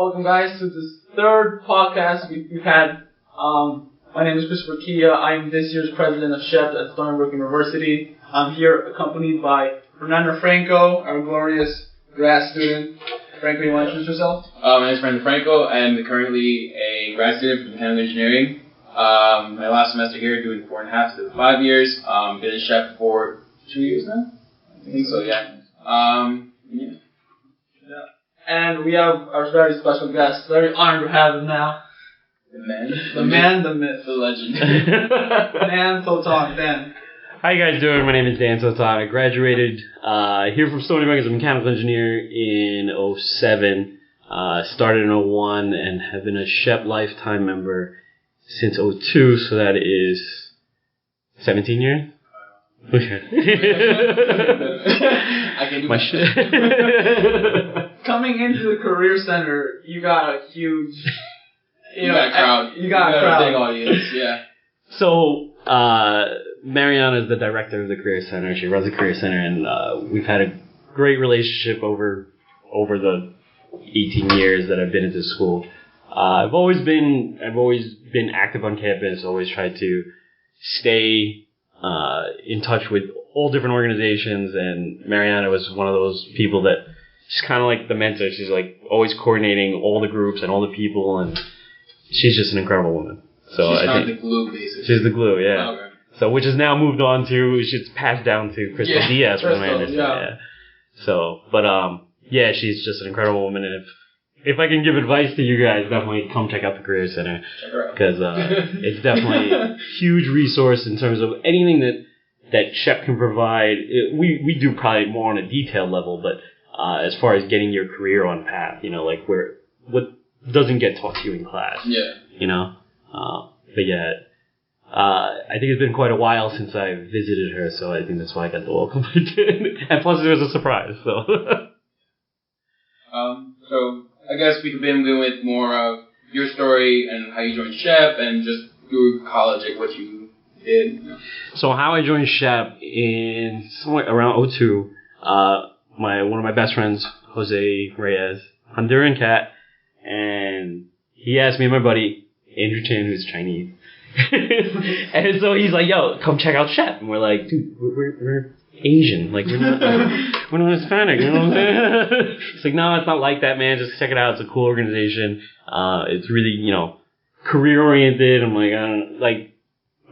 Welcome, guys, to this third podcast we've had. My name is Quilla. I am this year's president of SHPE at Stony Brook University. I'm here accompanied by Fernando Franco, our glorious grad student. Franco, you want to introduce yourself? My name is Franco. I'm currently a grad student for mechanical engineering. My last semester here, doing 4.5 to 5 years. Been in SHPE for 2 years now? I think so, yeah. Yeah. And we have our very special guest. Very honored to have him now. The man. The man, the myth. The legend. Dan Totong. Dan. How you guys doing? My name is Dan Totong. I graduated here from Stony as a mechanical engineer in 2007. Started in 2001 and have been a SHPE lifetime member since 2002. So that is 17 years. Okay. I can do my shit. Coming into the Career Center, you got a huge... You got a crowd. You got a crowd. A big audience, yeah. So, Mariana is the director of the Career Center. She runs the Career Center, and we've had a great relationship over the 18 years that I've been at this school. I've always been active on campus. Always tried to stay in touch with all different organizations, and Mariana was one of those people that she's kind of like the mentor. She's like always coordinating all the groups and all the people, and she's just an incredible woman. So she's I think the glue, basically. She's the glue, yeah. Oh, okay. So which is now moved on to, it's passed down to Crystal Diaz, from my understanding. Yeah. So, but yeah, she's just an incredible woman, and if I can give advice to you guys, definitely come check out the Career Center, because it's definitely a huge resource in terms of anything that SHPE can provide. We do probably more on a detailed level, but as far as getting your career on path, like what doesn't get taught to you in class. Yeah. But yeah, I think it's been quite a while since I visited her, so I think that's why I got the welcome I did. And plus it was a surprise, so. So I guess we could begin with more of your story and how you joined SHPE and just through college, like what you did. So how I joined SHPE in somewhere around 2002, one of my best friends, Jose Reyes, Honduran cat, and he asked me and my buddy, Andrew Chin, who's Chinese, and so he's like, yo, come check out SHPE. And we're like, dude, we're Asian, like we're not Hispanic, you know what I'm saying? It's like, no, it's not like that, man, just check it out, it's a cool organization, it's really, career oriented. I'm like, I don't like,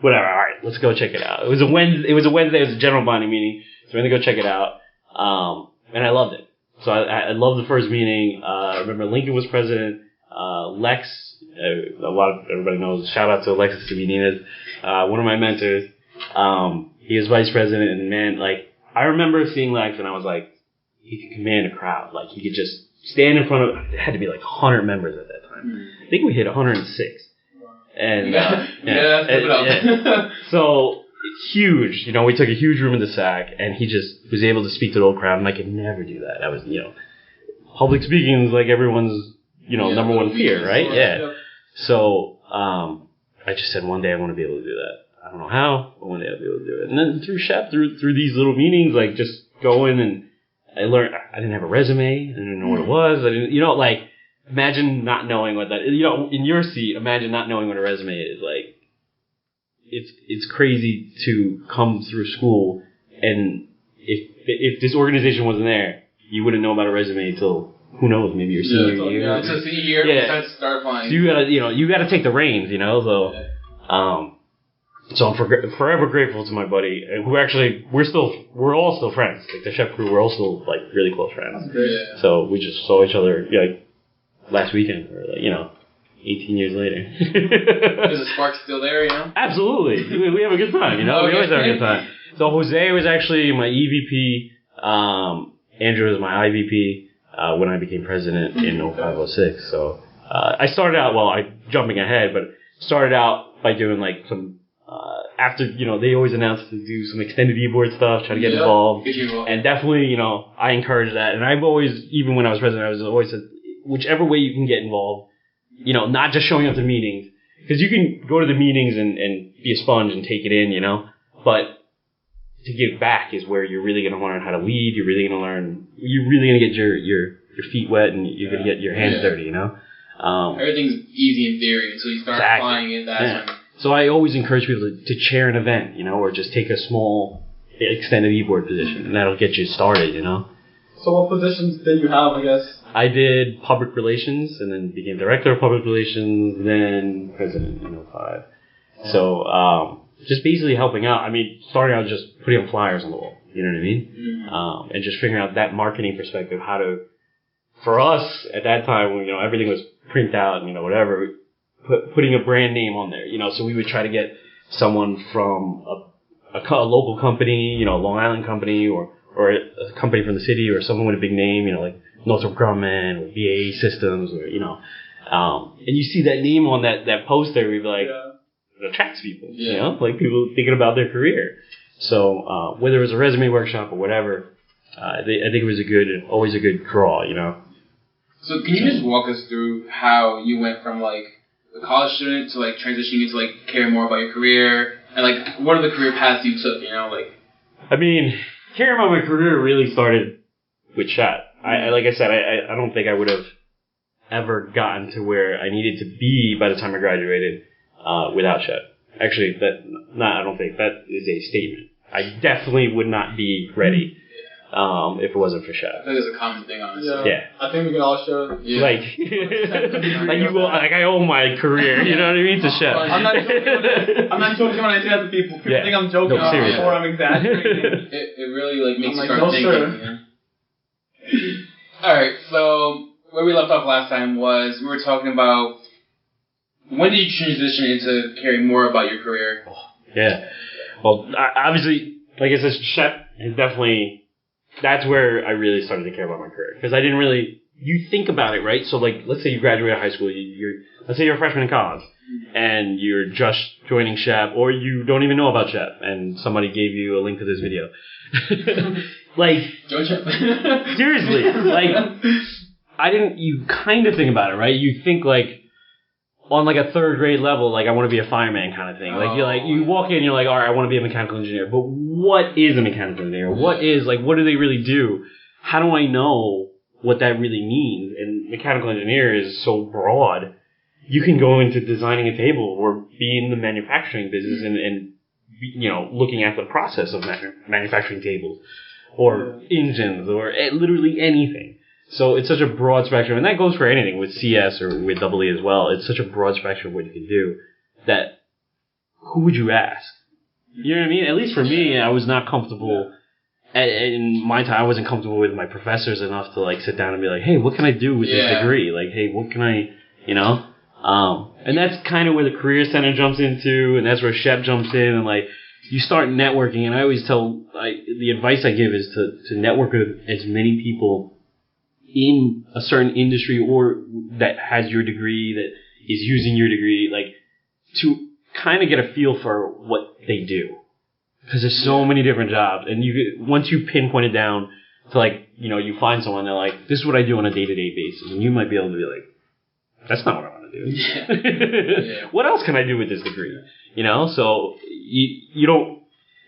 whatever, alright, let's go check it out. It was a Wednesday, it was a general bonding meeting, so we're gonna go check it out, and I loved it. So I loved the first meeting. I remember Lincoln was president, Lex, everybody knows, shout out to Alexis Sabinines, one of my mentors. He was vice president, and man, like, I remember seeing Lex, and I was like, he could command a crowd. Like, he could just stand in front of, it had to be like 100 members at that time. I think we hit 106. And, so, huge, we took a huge room in the SAC, and he just was able to speak to the whole crowd, and I could never do that. I was, public speaking is like everyone's, number one fear, right? Yeah. So, I just said one day I want to be able to do that. I don't know how, but one day I'll be able to do it. And then through SHPE, through these little meetings, like just going, and I learned, I didn't have a resume, I didn't know what it was, I didn't, like, imagine not knowing what that, in your seat, imagine not knowing what a resume is, like, it's crazy to come through school, and if this organization wasn't there, you wouldn't know about a resume until, who knows, maybe your senior year. Yeah, it's a senior year, yeah. Start applying. So you gotta take the reins, so, so I'm forever grateful to my buddy, who actually, we're all still friends. Like, the SHPE crew, we're all still, like, really close friends. Yeah. So we just saw each other, like, last weekend, or, like, 18 years later. Is the spark still there, Absolutely. We have a good time, We always have a good time. So Jose was actually my EVP, Andrew was my IVP, when I became president in 0506. So, I started out, jumping ahead, but started out by doing, like, some, after, they always announce to do some extended e-board stuff, try to get involved. And definitely, I encourage that. And I've always, even when I was president, I was always said, whichever way you can get involved, not just showing up to meetings. Because you can go to the meetings and be a sponge and take it in, but to give back is where you're really going to learn how to lead. You're really going to get your your feet wet and you're gonna get your hands dirty, you know. Everything's easy in theory until you start applying it. That's when. So I always encourage people to chair an event, you know, or just take a small extended e-board position, and that'll get you started, you know. So what positions did you have, I guess? I did public relations, and then became director of public relations, then president in 2005. So just basically helping out. I mean, starting out just putting up flyers on the wall, you know what I mean? Mm-hmm. And just figuring out that marketing perspective, how to, for us at that time, you know, everything was print out and, you know, whatever, putting a brand name on there, you know, so we would try to get someone from a local company, you know, a Long Island company, or a company from the city, or someone with a big name, you know, like Northrop Grumman or BAE Systems, or, you know, and you see that name on that poster, we'd be like, it attracts people, you know, like people thinking about their career. So whether it was a resume workshop or whatever, I think it was always a good draw, you know. So can you just walk us through how you went from like a college student to like transitioning into like caring more about your career, and like what are the career paths you took, you know, like? I mean, caring about my career really started with SHPE. Like I said, I don't think I would have ever gotten to where I needed to be by the time I graduated without SHPE. Actually, I don't think that is a statement. I definitely would not be ready if it wasn't for SHPE. I think it's a common thing, honestly. Yeah. I think we can all share. Yeah. Like you go, like I owe my career, you know what I mean, to SHPE. I'm not joking when I say that to people. People think I'm joking or I'm exaggerating. It really like makes you like, start thinking. You know? All right, so where we left off last time was we were talking about when did you transition into caring more about your career? Yeah. Well, obviously, like I said, SHPE is definitely, that's where I really started to care about my career. Because I didn't really, you think about it, right? So like, let's say you graduate high school, let's say you're a freshman in college, and you're just joining SHPE, or you don't even know about SHPE, and somebody gave you a link to this video. Like, seriously, like, you kind of think about it, right? You think like, on like a third grade level, like I want to be a fireman kind of thing. Like you walk in, you're like, all right, I want to be a mechanical engineer. But what is a mechanical engineer? What do they really do? How do I know what that really means? And mechanical engineer is so broad. You can go into designing a table or be in the manufacturing business and you know, looking at the process of manufacturing tables or engines or literally anything. So it's such a broad spectrum, and that goes for anything with CS or with EE as well. It's such a broad spectrum of what you can do that who would you ask? You know what I mean? At least for me, I was not comfortable. In my time, I wasn't comfortable with my professors enough to like sit down and be like, hey, what can I do with this degree? Like, hey, what can I, you know? And that's kind of where the Career Center jumps into, and that's where SHPE jumps in, and like you start networking. And I always tell, the advice I give is to network with as many people in a certain industry or that has your degree, that is using your degree, like to kind of get a feel for what they do. Because there's so many different jobs, and once you pinpoint it down to like, you know, you find someone, they're like, this is what I do on a day-to-day basis, and you might be able to be like, that's not what I want to do. Yeah. What else can I do with this degree? You know, so you don't.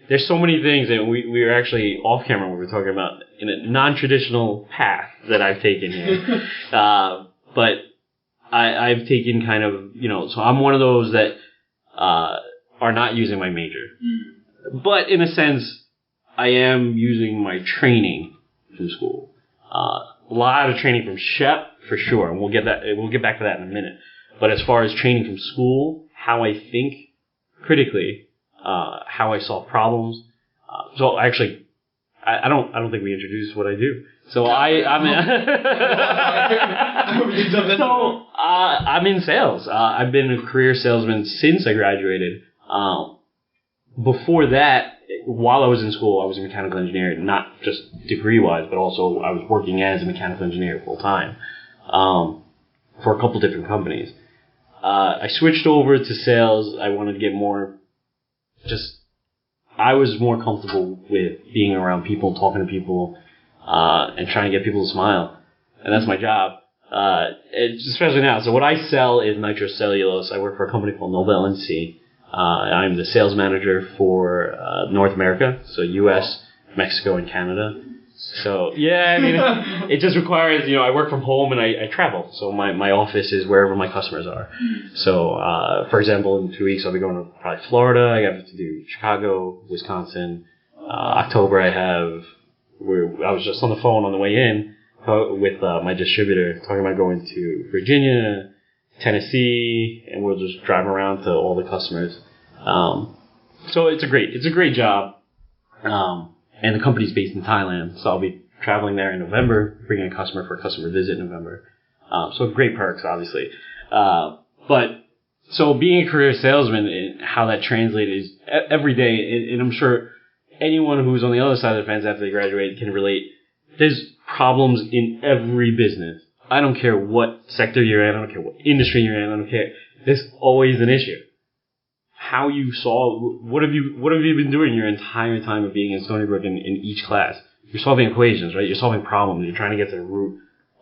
There's so many things, and we were actually off camera when we were talking about in a non-traditional path that I've taken here. But I've taken kind of, you know, so I'm one of those that are not using my major. But in a sense, I am using my training from school. A lot of training from SHPE for sure, and we'll get back to that in a minute. But as far as training from school, how I think critically, how I solve problems. So actually, I don't think we introduced what I do. So I'm in sales. I've been a career salesman since I graduated. Before that, while I was in school, I was a mechanical engineer, not just degree-wise, but also I was working as a mechanical engineer full-time for a couple different companies. I switched over to sales. I wanted to get more, I was more comfortable with being around people, talking to people, and trying to get people to smile. And that's my job, especially now. So what I sell is nitrocellulose. I work for a company called Nobel. I'm the sales manager for North America, so U.S., Mexico, and Canada. So, yeah, I mean, it just requires, I work from home and I travel. So my office is wherever my customers are. So, for example, in 2 weeks I'll be going to probably Florida. I got to do Chicago, Wisconsin. October I was just on the phone on the way in with my distributor talking about going to Virginia, Tennessee, and we'll just drive around to all the customers. So it's a great job. And the company's based in Thailand, so I'll be traveling there in November, bringing a customer for a customer visit in November. So great perks, obviously. But so being a career salesman and how that translated is every day, and I'm sure anyone who's on the other side of the fence after they graduate can relate. There's problems in every business. I don't care what sector you're in, I don't care what industry you're in, I don't care. There's always an issue. How you solve, what have you been doing your entire time of being in Stony Brook in each class? You're solving equations, right? You're solving problems. You're trying to get to the root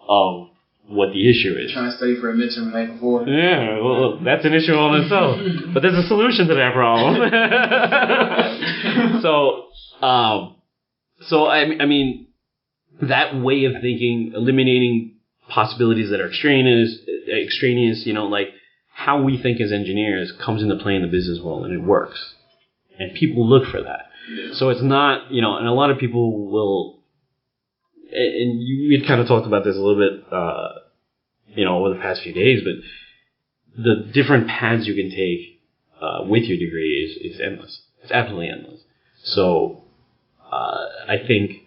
of what the issue is. Trying to study for a midterm the night before. Yeah, well, that's an issue all in itself. But there's a solution to that problem. So I mean, that way of thinking, eliminating possibilities that are extraneous, like how we think as engineers comes into play in the business world, and it works. And people look for that. Yeah. So it's not, and a lot of people will, and we had kind of talked about this a little bit, over the past few days, but the different paths you can take with your degree is endless. It's absolutely endless. So I think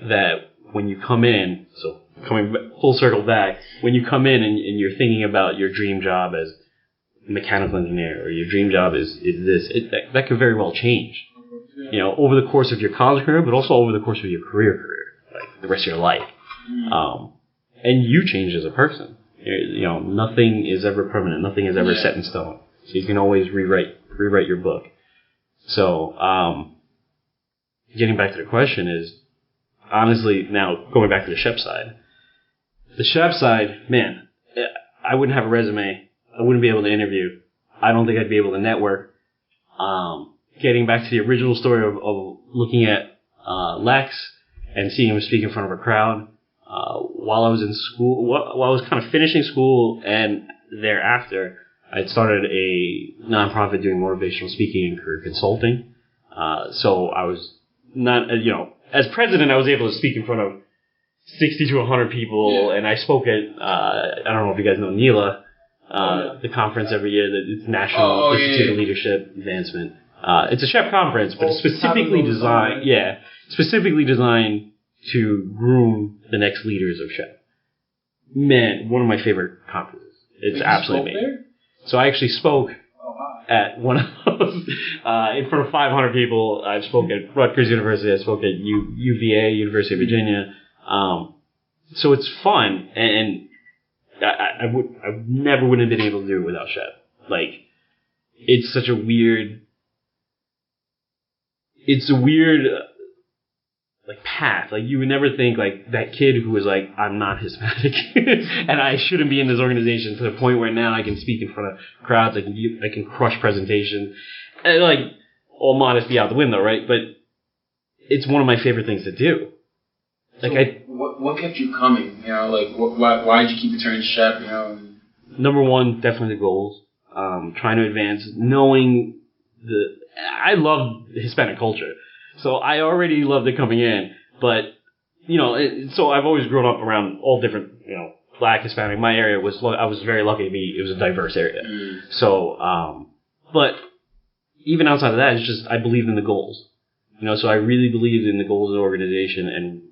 that when you come in, so coming full circle back, when you come in and you're thinking about your dream job as a mechanical engineer, or your dream job is this, that could very well change, over the course of your college career, but also over the course of your career, like the rest of your life. And you change as a person. Nothing is ever permanent. Nothing is ever set in stone. So you can always rewrite your book. So, getting back to the question is, honestly, now going back to the SHPE side. The SHPE side, man, I wouldn't have a resume. I wouldn't be able to interview. I don't think I'd be able to network. Getting back to the original story of looking at Lex and seeing him speak in front of a crowd, while I was in school, while I was kind of finishing school and thereafter, I'd started a nonprofit doing motivational speaking and career consulting. So I was not, as president, I was able to speak in front of 60 to 100 people, and I spoke at, I don't know if you guys know NELA, the conference every year, it's National Institute of Leadership Advancement. It's a SHPE conference, but it's specifically designed to groom the next leaders of SHPE. Man, one of my favorite conferences. It's absolutely amazing. So I actually spoke at one of those, in front of 500 people. I spoke at Rutgers University. I spoke at UVA, University of Virginia. So it's fun, and I never would have been able to do it without SHPE. Like, it's such a weird, like, path. Like, you would never think, like, that kid who was like, I'm not Hispanic, and I shouldn't be in this organization, to the point where now I can speak in front of crowds, I can crush presentations, and, like, all modesty out the window, right? But it's one of my favorite things to do. Like, so what kept you coming? Why did you keep returning to SHPE? Number one, definitely the goals. Trying to advance, knowing I love Hispanic culture. So I already loved it coming in, but, so I've always grown up around all different, Black, Hispanic. My area I was very lucky it was a diverse area. So, but even outside of that, it's just, I believed in the goals. So I really believed in the goals of the organization, and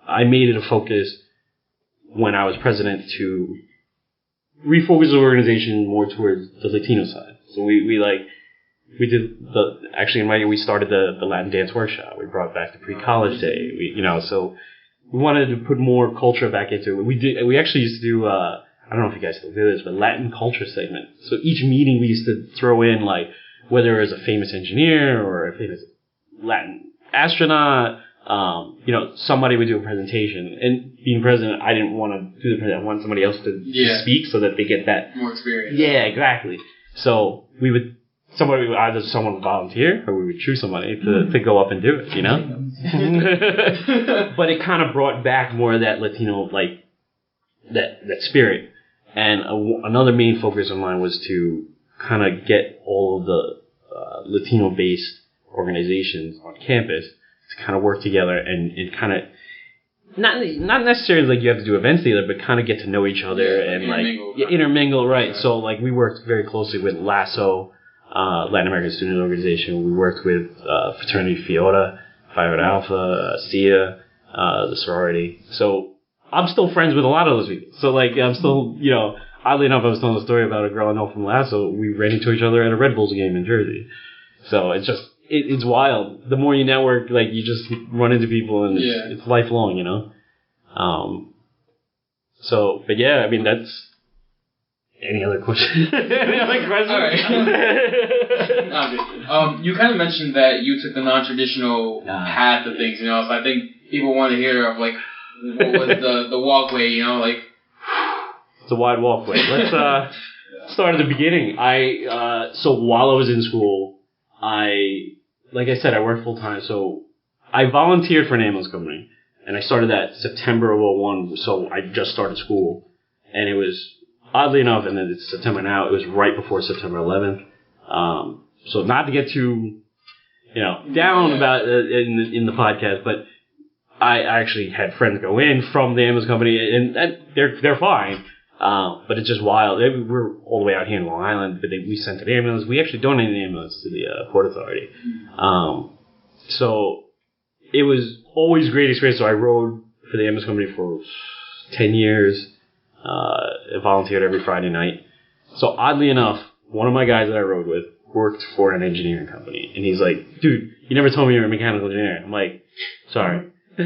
I made it a focus when I was president to refocus the organization more towards the Latino side. So we did actually in my year we started the Latin dance workshop. We brought back the pre-college day. So we wanted to put more culture back into it. We actually used to do I don't know if you guys still do this, but Latin culture segment. So each meeting we used to throw in, like, whether it was a famous engineer or a famous Latin astronaut, somebody would do a presentation. And being president, I didn't want to do the presentation. I want somebody else to speak so that they get that more experience. Yeah, exactly. So we would either someone would volunteer or we would choose somebody to go up and do it, you know? But it kind of brought back more of that Latino, like, that spirit. And another main focus of mine was to kind of get all of the Latino-based organizations on campus to kind of work together and kind of, not necessarily like you have to do events together, but kind of get to know each other and intermingle, right? Yeah. So like we worked very closely with LASSO, Latin American Student Organization. We worked with Fraternity Phi Iota Alpha, SIA, the sorority. So I'm still friends with a lot of those people. So like I'm still, you know, oddly enough, I was telling a story about a girl I know from LASSO. We ran into each other at a Red Bulls game in Jersey. So it's just. It's wild. The more you network, like, you just run into people, and it's lifelong, you know? But yeah, I mean, that's... Any other question? Any other question? All right. You kind of mentioned that you took the non-traditional path of things, you know? So I think people want to hear of, like, what was the walkway, you know? Like... It's a wide walkway. Let's start at the beginning. So while I was in school... like I said, I worked full time, so I volunteered for an ambulance company, and I started that September of 2001, so I just started school, and it was, oddly enough, and then it's September now, it was right before September 11th, so not to get too, you know, down about in the podcast, but I actually had friends go in from the ambulance company, and they're fine. But it's just wild. We're all the way out here in Long Island, but we sent an ambulance. We actually donated an ambulance to the Port Authority. So it was always a great experience. So I rode for the ambulance company for 10 years. I volunteered every Friday night. So oddly enough, one of my guys that I rode with worked for an engineering company. And he's like, dude, you never told me you were a mechanical engineer. I'm like, sorry. He's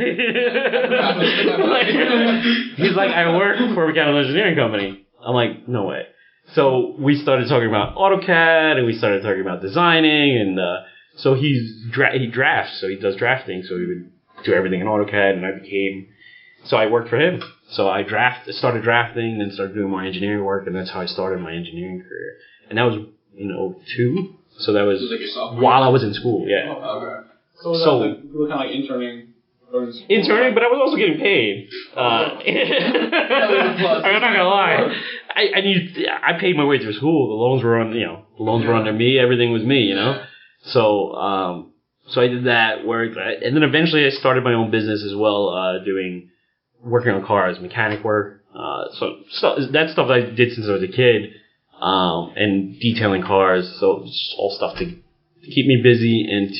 like, I work for a mechanical engineering company. I'm like, no way. So we started talking about AutoCAD, and we started talking about designing, and so he drafts, so he does drafting, so he would do everything in AutoCAD, and so I worked for him. So I started drafting, then started doing more engineering work, and that's how I started my engineering career. And that was in 2002, so that was like while I was in school, yeah. Oh, okay. So you were kind of like interning? Interning, but I was also getting paid. I'm not gonna lie. I paid my way through school. The loans were under me. Everything was me, you know. So I did that work, and then eventually I started my own business as well, working on cars, mechanic work. So that stuff I did since I was a kid, and detailing cars. So it's all stuff to keep me busy and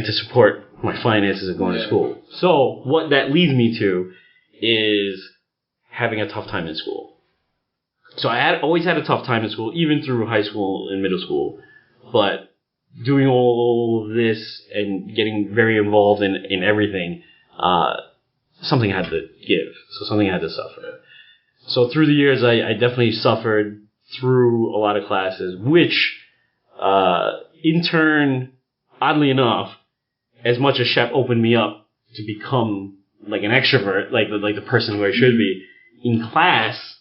to support my finances of going to school. So what that leads me to is having a tough time in school. So I always had a tough time in school, even through high school and middle school. But doing all of this and getting very involved in everything, something had to give. So something had to suffer. So through the years, I definitely suffered through a lot of classes, which in turn, oddly enough, as much as SHPE opened me up to become like an extrovert, like the person who I should be, in class,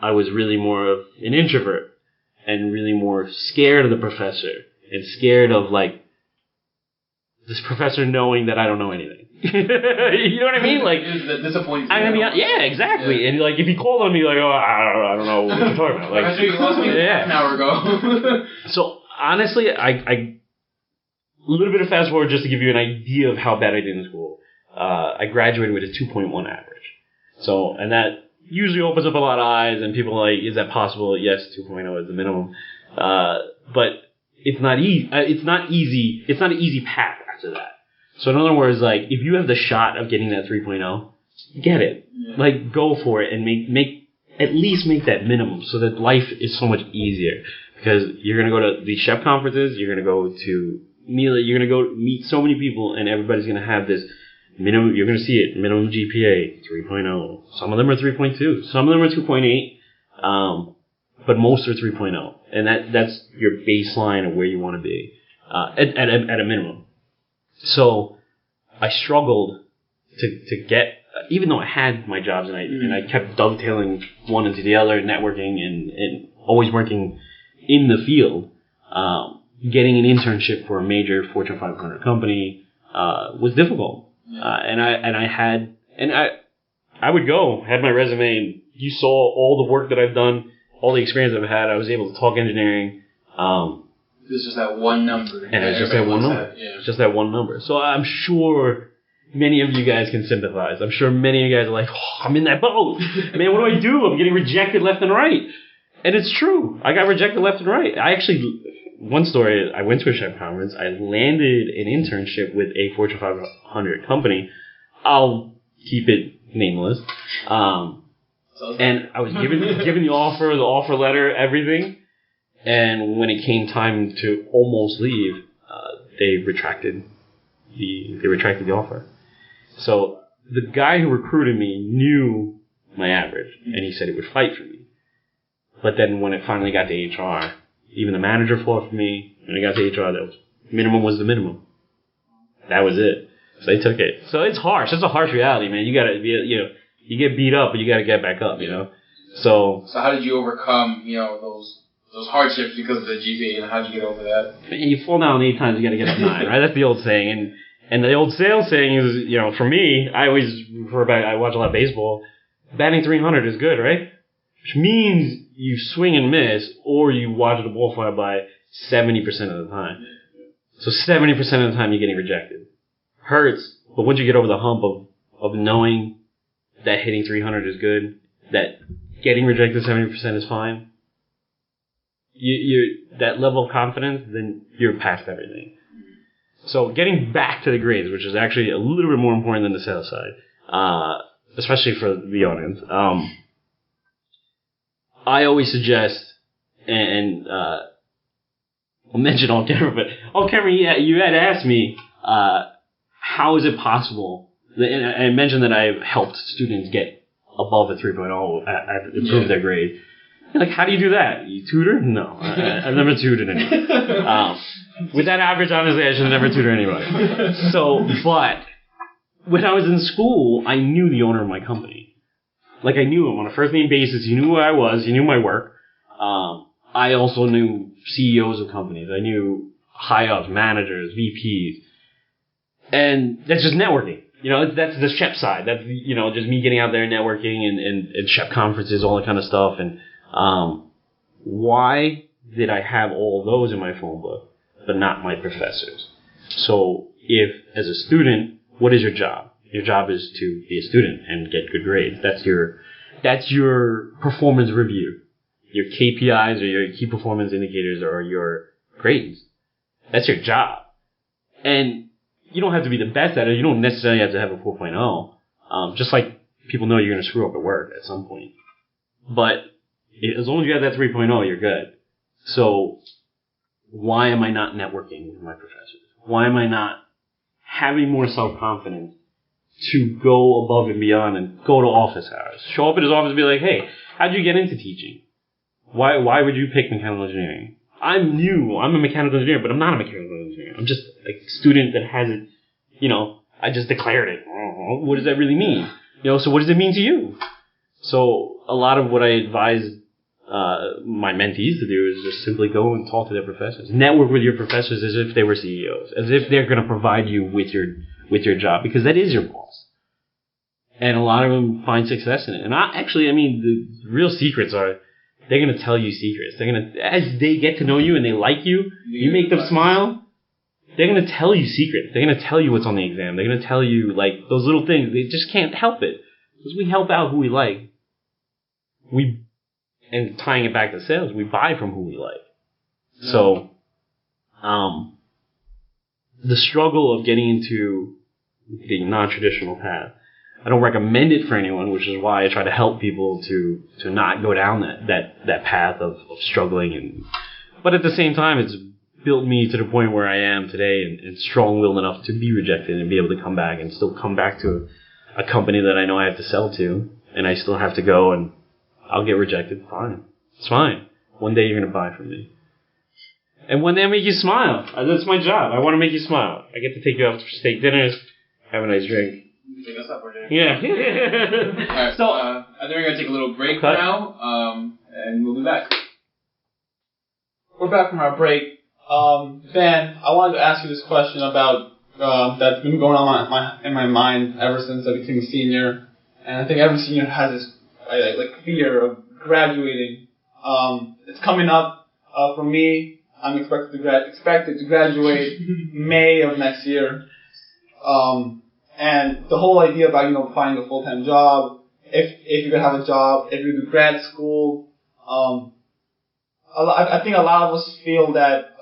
I was really more of an introvert and really more scared of the professor and scared of like this professor knowing that I don't know anything. You know what I mean? Like, disappointing. I mean, yeah, exactly. Yeah. And like, if he called on me, like, oh, I don't know what you're talking about. Like, you lost me half an hour ago. So honestly, a little bit of fast forward just to give you an idea of how bad I did in school. I graduated with a 2.1 average. So, and that usually opens up a lot of eyes, and people are like, is that possible? Yes, 2.0 is the minimum. But it's not easy. It's not easy. It's not an easy path after that. So in other words, like, if you have the shot of getting that 3.0, get it. Yeah. Like, go for it and at least make that minimum so that life is so much easier. Because you're going to go to the SHPE conferences, you're going to go to Mila, you're going to go meet so many people, and everybody's going to have this minimum, you're going to see it, minimum GPA, 3.0. Some of them are 3.2. Some of them are 2.8. But most are 3.0. And that's your baseline of where you want to be, at a minimum. So I struggled to get, even though I had my jobs and I kept dovetailing one into the other, networking and always working in the field, getting an internship for a major Fortune 500 company was difficult. I would go, had my resume, and you saw all the work that I've done, all the experience I've had. I was able to talk engineering. It was just that one number. And it was just that one number. Yeah. Just that one number. So I'm sure many of you guys can sympathize. I'm sure many of you guys are like, oh, I'm in that boat. Man, what do I do? I'm getting rejected left and right. And it's true. I got rejected left and right. One story, I went to a chef conference. I landed an internship with a Fortune 500 company. I'll keep it nameless. And I was given the offer letter, everything. And when it came time to almost leave, they retracted the offer. So the guy who recruited me knew my average, and he said he would fight for me. But then when it finally got to HR, even the manager fought for me. When it got to HR, the minimum was the minimum. That was it. So they took it. So it's harsh. It's a harsh reality, man. You gotta be, you get beat up, but you gotta get back up, So how did you overcome, those hardships because of the GPA, and how did you get over that? You fall down 8 times, you got to get up 9, right? That's the old saying. And the old sales saying is, for me, I always refer back, I watch a lot of baseball. Batting 300 is good, right? Which means you swing and miss, or you watch the ball fly by 70% of the time. So 70% of the time you're getting rejected. Hurts, but once you get over the hump of knowing that hitting 300 is good, that getting rejected 70% is fine, you that level of confidence, then you're past everything. So getting back to the grades, which is actually a little bit more important than the sales side, especially for the audience. I always suggest, and I'll mention on camera, but on camera you had asked me, how is it possible? And I mentioned that I've helped students get above a 3.0, improve their grade. Like, how do you do that? You tutor? No. I've never tutored anyone. With that average, honestly, I should have never tutored anybody. But when I was in school, I knew the owner of my company. Like, I knew him on a first-name basis. He knew who I was. He knew my work. I also knew CEOs of companies. I knew high-ups, managers, VPs. And that's just networking. That's the chef side. That's, just me getting out there and networking and chef conferences, all that kind of stuff. And why did I have all those in my phone book, but not my professors? So if, as a student, what is your job? Your job is to be a student and get good grades. That's your performance review. Your KPIs or your key performance indicators are your grades. That's your job. And you don't have to be the best at it. You don't necessarily have to have a 4.0. Just like people know you're going to screw up at work at some point. But as long as you have that 3.0, you're good. So why am I not networking with my professors? Why am I not having more self-confidence to go above and beyond and go to office hours? Show up at his office and be like, hey, how'd you get into teaching? Why would you pick mechanical engineering? I'm new. I'm a mechanical engineer, but I'm not a mechanical engineer. I'm just a student that hasn't, I just declared it. What does that really mean? So what does it mean to you? So a lot of what I advise my mentees to do is just simply go and talk to their professors. Network with your professors as if they were CEOs, as if they're going to provide you with your job, because that is your boss. And a lot of them find success in it. And the real secrets are, they're going to tell you secrets. They're going to, as they get to know you and they like you, you make them smile, they're going to tell you secrets. They're going to tell you what's on the exam. They're going to tell you, those little things. They just can't help it. Because we help out who we like. And tying it back to sales, we buy from who we like. So, the struggle of getting into the non-traditional path, I don't recommend it for anyone, which is why I try to help people to not go down that path of struggling. But at the same time, it's built me to the point where I am today and strong-willed enough to be rejected and be able to come back and still come back to a company that I know I have to sell to, and I still have to go and I'll get rejected. Fine. It's fine. One day you're going to buy from me. And one day I'll make you smile. That's my job. I want to make you smile. I get to take you out for steak dinners, have a nice drink. Take us up for dinner. Yeah. Alright, so, I think we're going to take a little break now, and we'll be back. We're back from our break. Ben, I wanted to ask you this question about that's been going on in my mind ever since I became a senior, and I think every senior has this fear of graduating. It's coming up for me. I'm expected to graduate May of next year, and the whole idea about finding a full-time job, if you could have a job, if you do grad school, I think a lot of us feel that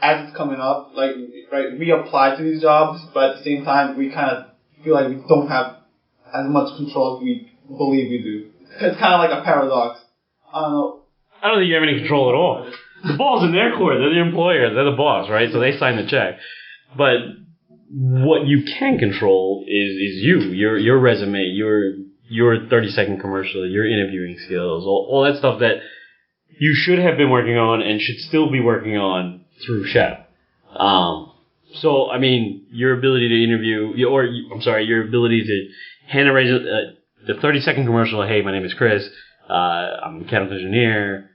as it's coming up, we apply to these jobs, but at the same time, we kind of feel like we don't have as much control as we believe we do. It's kind of like a paradox. I don't know. I don't think you have any control at all. The ball's in their court. They're the employer. They're the boss, right? So they sign the check. But what you can control is your resume, your 30-second commercial, your interviewing skills, all that stuff that you should have been working on and should still be working on through SHPE. So, I mean, your ability to interview, your ability to hand the 30-second commercial, hey, my name is Chris, I'm a mechanical engineer,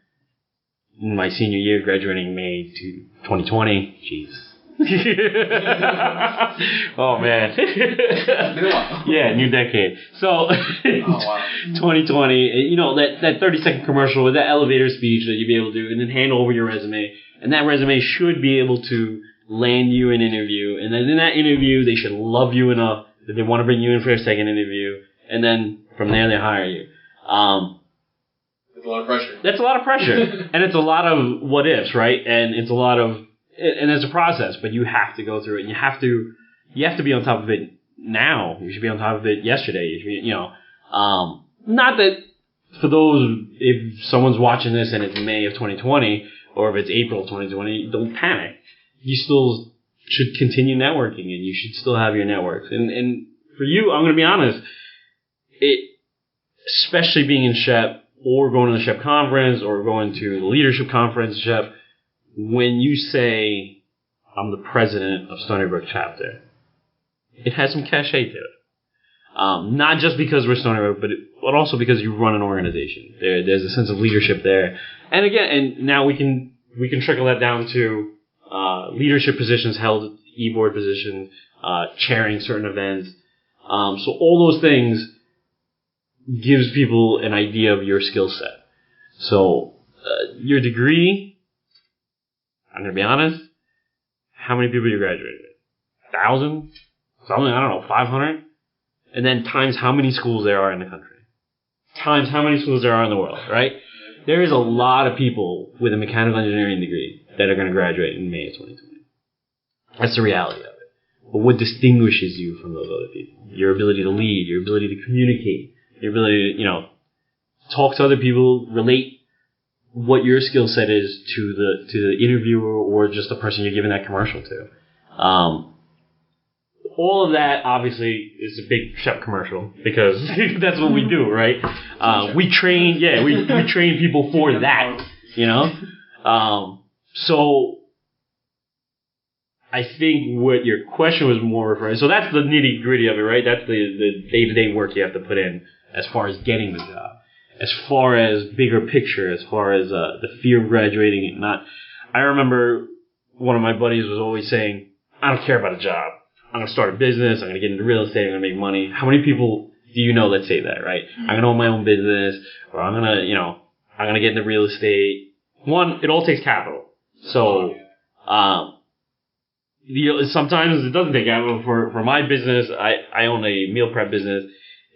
in my senior year, graduating May 2020. Jeez. Oh, man. Yeah, new decade. So, 2020, that 30-second commercial with that elevator speech that you'd be able to do, and then hand over your resume, and that resume should be able to land you an interview, and then in that interview, they should love you enough that they want to bring you in for a second interview, and then from there, they hire you. That's a lot of pressure. That's a lot of pressure. And it's a lot of what ifs, right? And it's a lot of, and it's a process, but you have to go through it, and you have to be on top of it now. You should be on top of it yesterday. You should be, not that for those, if someone's watching this and it's May of 2020, or if it's April 2020, don't panic. You still should continue networking, and you should still have your networks. And for you, I'm going to be honest, especially being in SHPE, or going to the SHPE conference, or going to the leadership conference, SHPE, when you say, I'm the president of Stony Brook chapter, it has some cachet to it. Not just because we're Stony Brook, but also because you run an organization. There's a sense of leadership there. And again, and now we can trickle that down to leadership positions held at e-board positions, chairing certain events. So all those things gives people an idea of your skill set. So your degree, I'm going to be honest, how many people you graduated with? 1,000? Something, I don't know, 500? And then times how many schools there are in the country. Times how many schools there are in the world, right? There is a lot of people with a mechanical engineering degree that are going to graduate in May of 2020. That's the reality of it. But what distinguishes you from those other people? Your ability to lead, your ability to communicate, your ability to, talk to other people, relate what your skill set is to the interviewer or just the person you're giving that commercial to. All of that obviously is a big SHPE commercial because that's what we do, right? We train people for that, So I think what your question was more referring. So that's the nitty gritty of it, right? That's the day-to-day work you have to put in as far as getting the job. As far as bigger picture, as far as the fear of graduating, I remember one of my buddies was always saying, I don't care about a job. I'm going to start a business. I'm going to get into real estate. I'm going to make money. How many people do you know that say that, right? I'm going to own my own business, or I'm going to get into real estate. One, it all takes capital. So, sometimes it doesn't take capital. For my business, I own a meal prep business.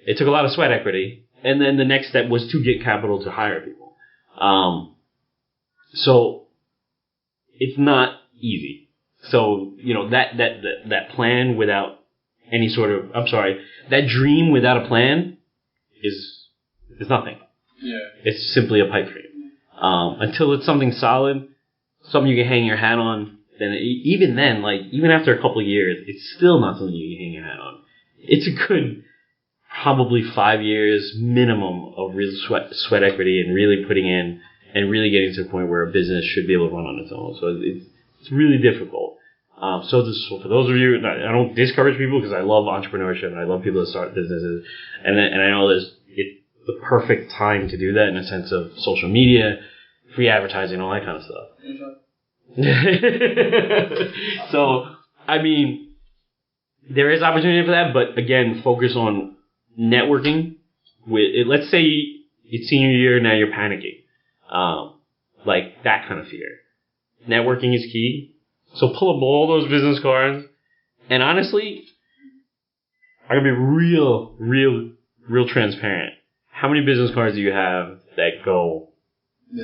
It took a lot of sweat equity. And then the next step was to get capital to hire people. So it's not easy. So, that plan without any sort of, that dream without a plan is nothing. Yeah. It's simply a pipe dream. Until it's something solid, something you can hang your hat on, then even after a couple of years, it's still not something you can hang your hat on. It's a good, probably 5 years minimum of real sweat equity and really putting in and really getting to the point where a business should be able to run on its own. So it's really difficult. So for those of you, I don't discourage people because I love entrepreneurship and I love people that start businesses. And I know it's the perfect time to do that in a sense of social media, free advertising, all that kind of stuff. So, I mean, there is opportunity for that, but again, focus on networking. Let's say it's senior year, now you're panicking. Like that kind of fear. Networking is key. So pull up all those business cards. And honestly, I'm going to be real transparent. How many business cards do you have that go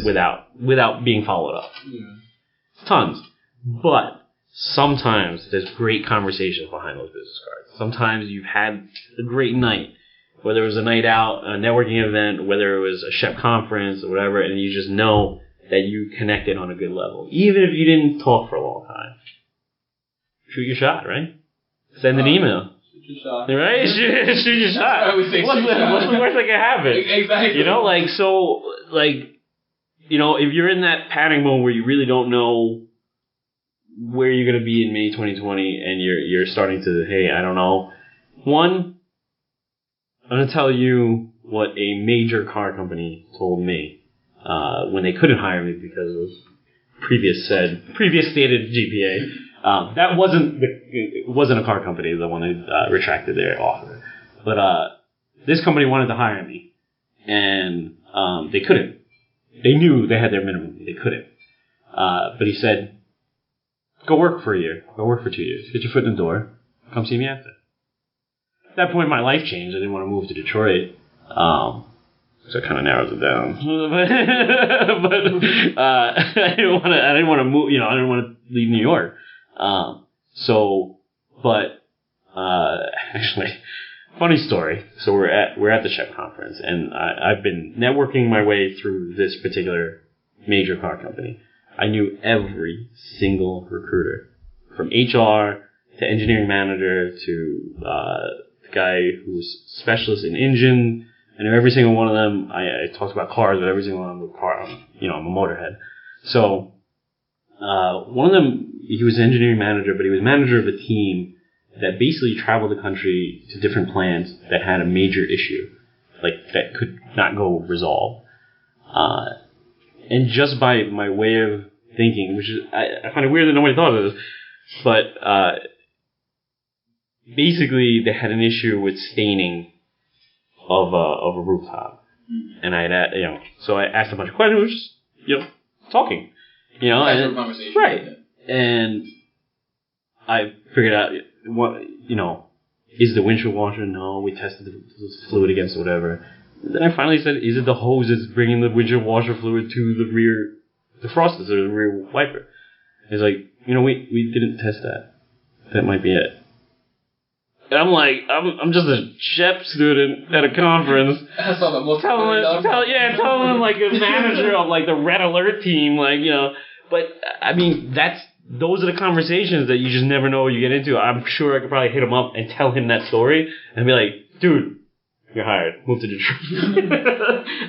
without being followed up? Yeah. Tons. But sometimes there's great conversations behind those business cards. Sometimes you've had a great night, whether it was a night out, a networking event, whether it was a SHPE conference or whatever, and you just know that you connected on a good level. Even if you didn't talk for a long time. Shoot your shot, right? Send an email. Shoot your shot. Right? Shoot your shot. I would say What's the worst that can happen? Exactly. You know, if you're in that panic mode where you really don't know where you're going to be in May 2020 and you're starting to, hey, I don't know. One, I'm going to tell you what a major car company told me when they couldn't hire me because of previous stated GPA. That wasn't a car company, the one that retracted their offer. But this company wanted to hire me, and they couldn't. They knew they had their minimum. They couldn't. But he said, go work for a year. Go work for 2 years. Get your foot in the door. Come see me after. At that point, my life changed. I didn't want to move to Detroit. So it kind of narrows it down. but I didn't want to move. I didn't want to leave New York. Actually, funny story. So we're at the SHPE conference, and I've been networking my way through this particular major car company. I knew every single recruiter, from HR to engineering manager to the guy who was specialist in engine. I knew every single one of them. I talked about cars, but every single one of them was car. I'm a motorhead. So one of them, he was an engineering manager, but he was manager of a team that basically traveled the country to different plants that had a major issue, like that could not go resolved. And just by my way of thinking, which is I find it weird that nobody thought of this, but basically they had an issue with staining of a rooftop, and so I asked a bunch of questions, just talking, conversation, right, and I figured out what is the windshield washer? No, we tested the fluid against whatever. Then I finally said, is it the hose that's bringing the windshield washer fluid to the rear defrosters or the rear wiper? It's like, we didn't test that. That might be it. And I'm like, I'm just a SHPE student at a conference. That's all the most telling him like a manager of like the Red Alert team, But I mean, those are the conversations that you just never know what you get into. I'm sure I could probably hit him up and tell him that story and be like, dude, you're hired. Move to Detroit.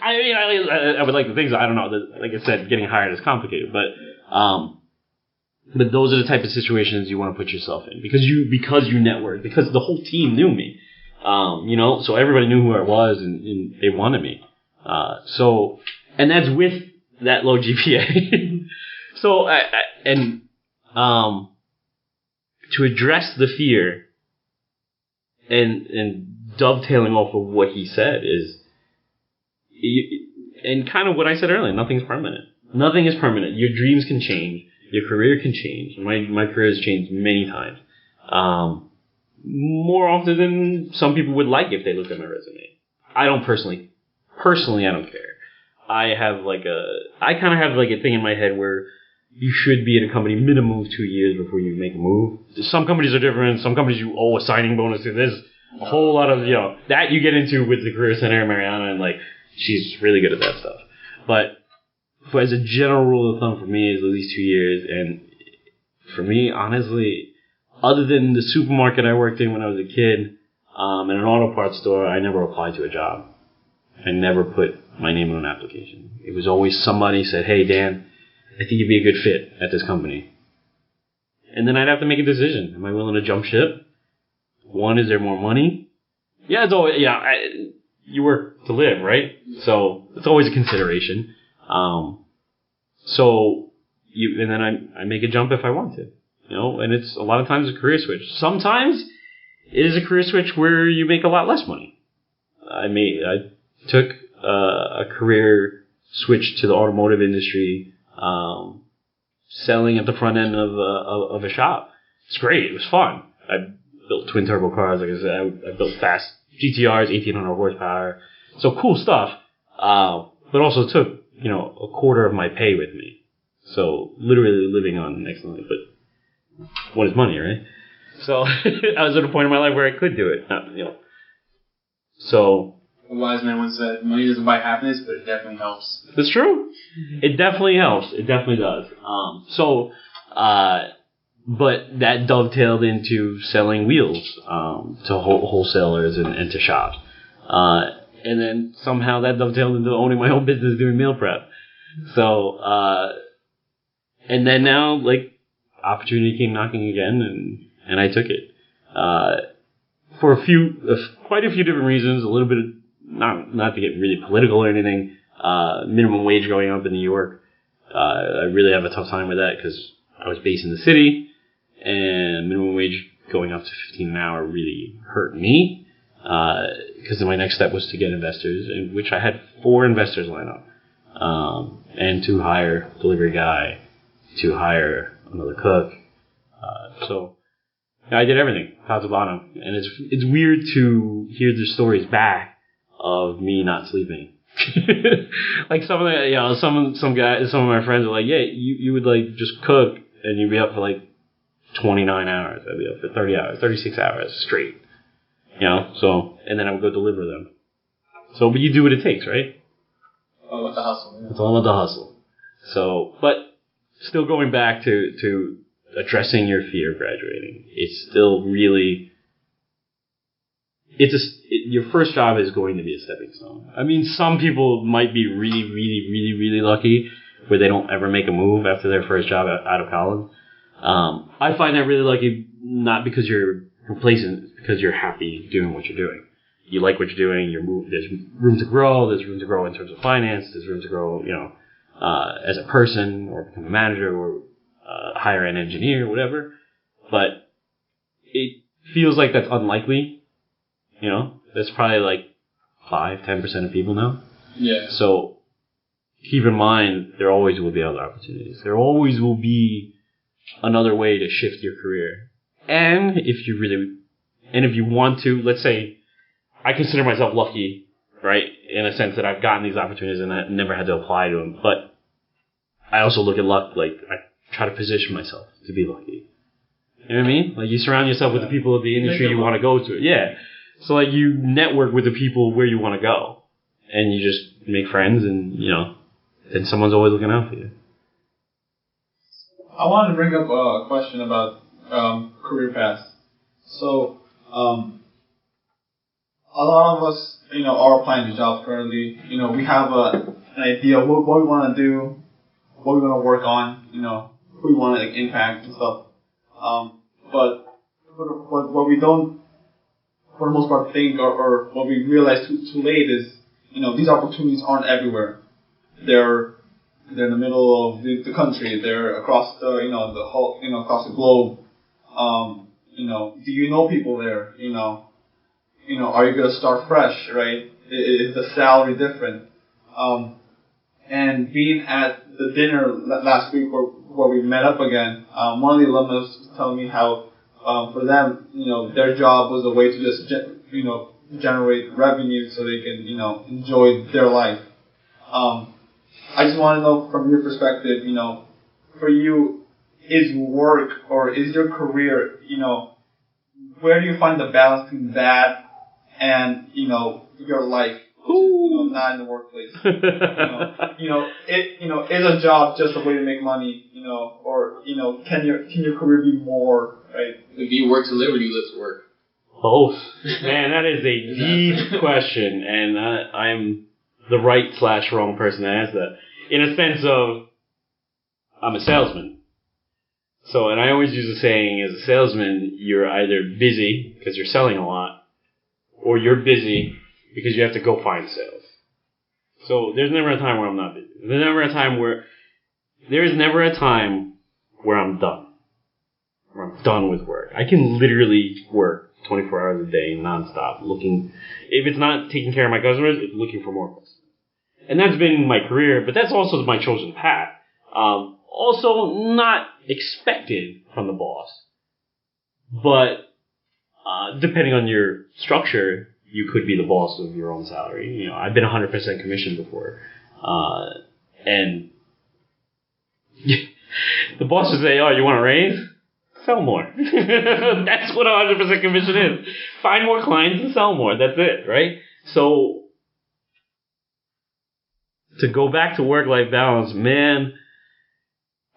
I mean, I would like to think so. I don't know. Like I said, getting hired is complicated, but those are the type of situations you want to put yourself in because you network, because the whole team knew me, so everybody knew who I was and they wanted me. And that's with that low GPA. So, to address the fear and dovetailing off of what he said is, and kind of what I said earlier, nothing's permanent. Nothing is permanent. Your dreams can change. Your career can change. My career has changed many times. More often than some people would like if they look at my resume. I don't personally, I don't care. I kind of have like a thing in my head where you should be in a company minimum of 2 years before you make a move. Some companies are different. Some companies you owe a signing bonus to. There's a whole lot of, that you get into with the Career Center, Mariana, and like, she's really good at that stuff. But as a general rule of thumb for me is at least 2 years. And for me, honestly, other than the supermarket I worked in when I was a kid, and an auto parts store, I never applied to a job. I never put my name on an application. It was always somebody said, hey, Dan, I think you'd be a good fit at this company. And then I'd have to make a decision. Am I willing to jump ship? One, is there more money? Yeah, it's always, you work to live, right? So it's always a consideration. So, and then I make a jump if I want to, and it's a lot of times a career switch. Sometimes it is a career switch where you make a lot less money. I took a career switch to the automotive industry, selling at the front end of a shop. It's great. It was fun. I built twin turbo cars. Like I said, I built fast GTRs, 1,800 horsepower. So cool stuff. But also took, a quarter of my pay with me. So literally living on next to it. But what is money, right? So I was at a point in my life where I could do it. So a wise man once said, money doesn't buy happiness, but it definitely helps. That's true. It definitely helps. It definitely does. But that dovetailed into selling wheels to wholesalers and to shops. And then somehow that dovetailed into owning my own business doing meal prep. So, and then now, opportunity came knocking again, and I took it. For quite a few different reasons, a little bit of, not to get really political or anything, minimum wage going up in New York. I really have a tough time with that because I was based in the city, and minimum wage going up to $15 an hour really hurt me. Because my next step was to get investors, in which I had 4 investors line up, and to hire a delivery guy, to hire another cook. So I did everything, top to bottom, and it's weird to hear the stories back of me not sleeping. Some of the, some guys, some of my friends are like, yeah, you would just cook and you'd be up for 29 hours. I'd be up for 30 hours, 36 hours straight. So, and then I would go deliver them. So, but you do what it takes, right? All about the hustle. Yeah. It's all about the hustle. So, but still going back to addressing your fear of graduating, it's still really, your first job is going to be a stepping stone. I mean, some people might be really, really, really, really lucky where they don't ever make a move after their first job out of college. I find that really lucky, not because you're complacent, it's because you're happy doing what you're doing. You like what you're doing. There's room to grow. There's room to grow in terms of finance. There's room to grow, as a person, or become a manager, or hire an engineer, whatever. But it feels like that's unlikely. That's probably 5-10% of people now. Yeah. So keep in mind, there always will be other opportunities. There always will be another way to shift your career. And if you want to, let's say, I consider myself lucky, right, in a sense that I've gotten these opportunities and I never had to apply to them. But I also look at luck, I try to position myself to be lucky. You know what I mean? You surround yourself with the people of the industry you want to go to. Yeah. So, you network with the people where you want to go. And you just make friends and, then someone's always looking out for you. I wanted to bring up a question about career paths. So, a lot of us, are applying to jobs currently. We have an idea of what we want to do, what we want to work on, who we want to impact and stuff. But what we don't, for the most part, think or what we realize too late is, these opportunities aren't everywhere. They're in the middle of the country. They're across the the whole across the globe. Do you know people there? Are you gonna start fresh? Right? Is the salary different? And being at the dinner last week where we met up again, one of the alumni was telling me how for them, their job was a way to just generate revenue so they can enjoy their life. I just want to know from your perspective, for you, is work or is your career, where do you find the balance between that and your life? Not in the workplace. Is a job just a way to make money, or can your career be more, right? Do you work to live or do you live to work? Both. Man, that is a deep question, and I'm the right/wrong person to answer that. In a sense of, I'm a salesman. So, and I always use the saying, as a salesman, you're either busy because you're selling a lot, or you're busy because you have to go find sales. So there's never a time where I'm not busy. There's never a time where there is never a time where I'm done. Where I'm done with work. I can literally work 24 hours a day nonstop looking, if it's not taking care of my customers, it's looking for more customers. And that's been my career, but that's also my chosen path. Also not expected from the boss, but depending on your structure, you could be the boss of your own salary. You know, I've been 100% commission before, and the boss would say, "Oh, you want a raise? Sell more." That's what 100% commission is. Find more clients and sell more. That's it, right? So to go back to work-life balance, man,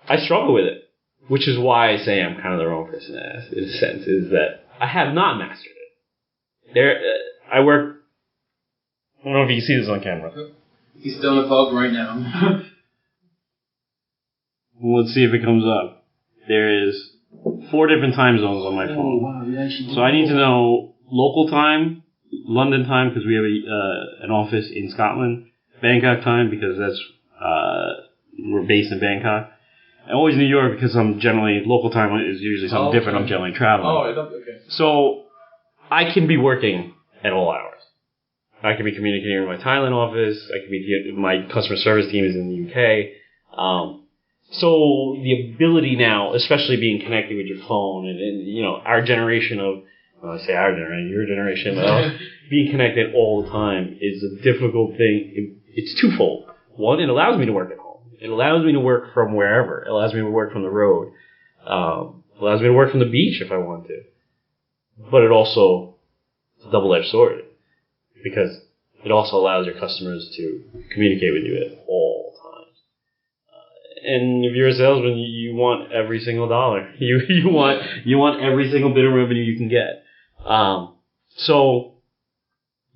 I struggle with it, which is why I say I'm kind of the wrong person to ask, in a sense, is that I have not mastered it. I work, I don't know if you can see this on camera. He's still in the fog right now. Let's see if it comes up. There is 4 different time zones on my phone. Oh, wow, you actually So I need to know local time, London time, because we have an office in Scotland, Bangkok time, because that's we're based in Bangkok. And always New York, because I'm generally, local time is usually something different. I'm generally traveling. Okay. So I can be working at all hours. I can be communicating with my Thailand office. I can be, my customer service team is in the UK. So the ability now, especially being connected with your phone and you know, our generation of, well, I say our generation, your generation, being connected all the time is a difficult thing. It's twofold. One, it allows me to work at home. It allows me to work from wherever. It allows me to work from the road. It allows me to work from the beach if I want to. But it also, it's a double-edged sword, because it also allows your customers to communicate with you at all times. And if you're a salesman, you want every single dollar. You want every single bit of revenue you can get. So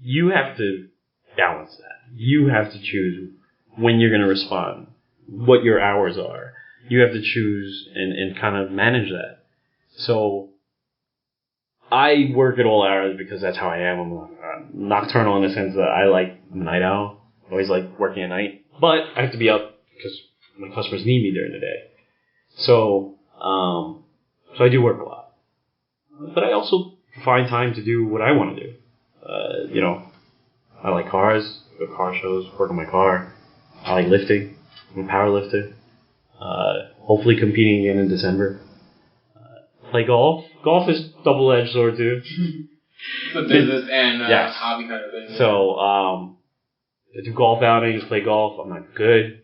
you have to balance that. You have to choose when you're going to respond, what your hours are. You have to choose and kind of manage that. So I work at all hours because that's how I am. I'm nocturnal in the sense that I like night owl. I always like working at night. But I have to be up because my customers need me during the day. So I do work a lot. But I also find time to do what I want to do. You know, I like cars, go to car shows, work on my car. I like lifting. I'm a power lifter. Hopefully competing again in December. Play golf. Golf is double-edged sword too. It's a business and yes. hobby kind of thing. So, I do golf outings, play golf. I'm not good,